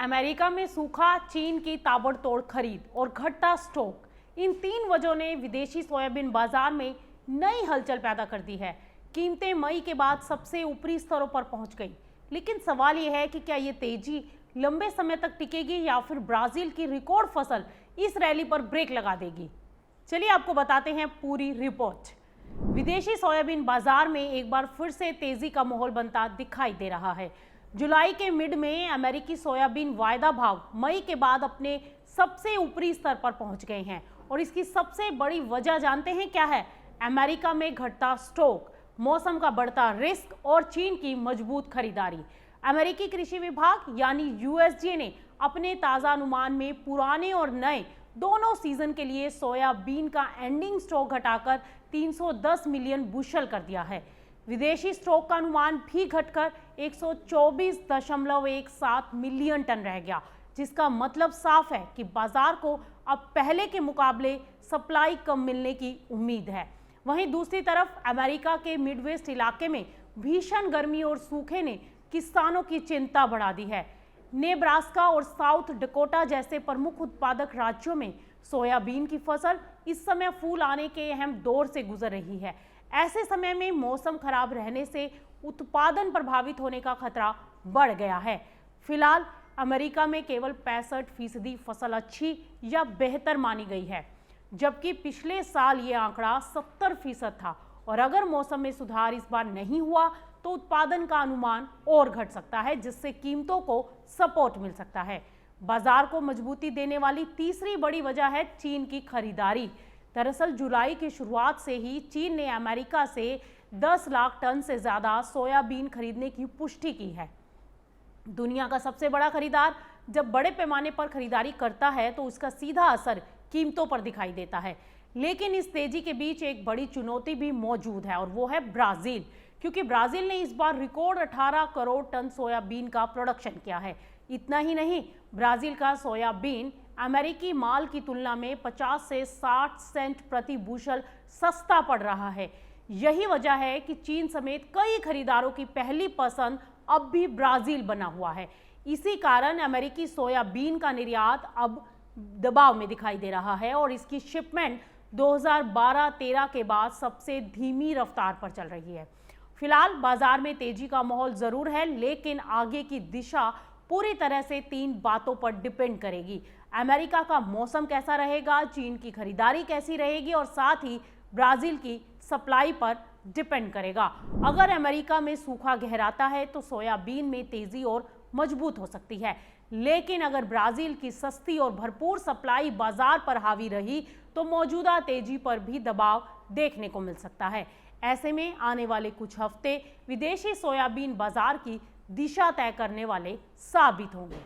America में सूखा, चीन की ताबड़तोड़ खरीद और घटता स्टॉक, इन तीन वजहों ने विदेशी सोयाबीन बाजार में नई हलचल पैदा कर दी है। कीमतें मई के बाद सबसे ऊपरी स्तरों पर पहुंच गई। लेकिन सवाल यह है कि क्या ये तेजी लंबे समय तक टिकेगी या फिर ब्राजील की रिकॉर्ड फसल इस रैली पर ब्रेक लगा देगी। चलिए आपको बताते हैं पूरी रिपोर्ट। विदेशी सोयाबीन बाजार में एक बार फिर से तेजी का माहौल बनता दिखाई दे रहा है। जुलाई के मिड में अमेरिकी सोयाबीन वायदा भाव मई के बाद अपने सबसे ऊपरी स्तर पर पहुंच गए हैं और इसकी सबसे बड़ी वजह जानते हैं क्या है? अमेरिका में घटता स्टॉक, मौसम का बढ़ता रिस्क और चीन की मजबूत खरीदारी। अमेरिकी कृषि विभाग यानी यूएसडीए ने अपने ताजा अनुमान में पुराने और नए दोनों सीजन के लिए सोयाबीन का एंडिंग स्टॉक घटाकर 310 मिलियन बुशल कर दिया है। विदेशी स्टॉक का अनुमान भी घटकर 124.17 मिलियन टन रह गया, जिसका मतलब साफ है कि बाजार को अब पहले के मुकाबले सप्लाई कम मिलने की उम्मीद है। वहीं दूसरी तरफ अमेरिका के मिडवेस्ट इलाके में भीषण गर्मी और सूखे ने किसानों की चिंता बढ़ा दी है। नेब्रास्का और साउथ डकोटा जैसे प्रमुख उत्पादक राज्यों में सोयाबीन की फसल इस समय फूल आने के अहम दौर से गुजर रही है। ऐसे समय में मौसम खराब रहने से उत्पादन प्रभावित होने का खतरा बढ़ गया है। फिलहाल अमेरिका में केवल 65% फसल अच्छी या बेहतर मानी गई है, जबकि पिछले साल ये आंकड़ा 70% था। और अगर मौसम में सुधार इस बार नहीं हुआ तो उत्पादन का अनुमान और घट सकता है, जिससे कीमतों को सपोर्ट मिल सकता है। बाजार को मजबूती देने वाली तीसरी बड़ी वजह है चीन की खरीदारी। दरअसल जुलाई की शुरुआत से ही चीन ने अमेरिका से 10 लाख टन से ज्यादा सोयाबीन खरीदने की पुष्टि की है। दुनिया का सबसे बड़ा खरीदार जब बड़े पैमाने पर खरीदारी करता है तो उसका सीधा असर कीमतों पर दिखाई देता है। लेकिन इस तेजी के बीच एक बड़ी चुनौती भी मौजूद है और वो है ब्राजील, क्योंकि ब्राजील ने इस बार रिकॉर्ड 18 करोड़ टन सोयाबीन का प्रोडक्शन किया है। इतना ही नहीं, ब्राजील का सोयाबीन अमेरिकी माल की तुलना में 50 से 60 सेंट प्रति बुशल सस्ता पड़ रहा है। यही वजह है कि चीन समेत कई खरीदारों की पहली पसंद अब भी ब्राजील बना हुआ है। इसी कारण अमेरिकी सोयाबीन का निर्यात अब दबाव में दिखाई दे रहा है और इसकी शिपमेंट 2012-13 के बाद सबसे धीमी रफ्तार पर चल रही है। फिलहाल बाजार में तेजी का माहौल जरूर है, लेकिन आगे की दिशा पूरी तरह से 3 बातों पर डिपेंड करेगी। अमेरिका का मौसम कैसा रहेगा, चीन की खरीदारी कैसी रहेगी और साथ ही ब्राजील की सप्लाई पर डिपेंड करेगा। अगर अमेरिका में सूखा गहराता है तो सोयाबीन में तेजी और मजबूत हो सकती है, लेकिन अगर ब्राजील की सस्ती और भरपूर सप्लाई बाजार पर हावी रही तो मौजूदा तेजी पर भी दबाव देखने को मिल सकता है। ऐसे में आने वाले कुछ हफ्ते विदेशी सोयाबीन बाजार की दिशा तय करने वाले साबित होंगे।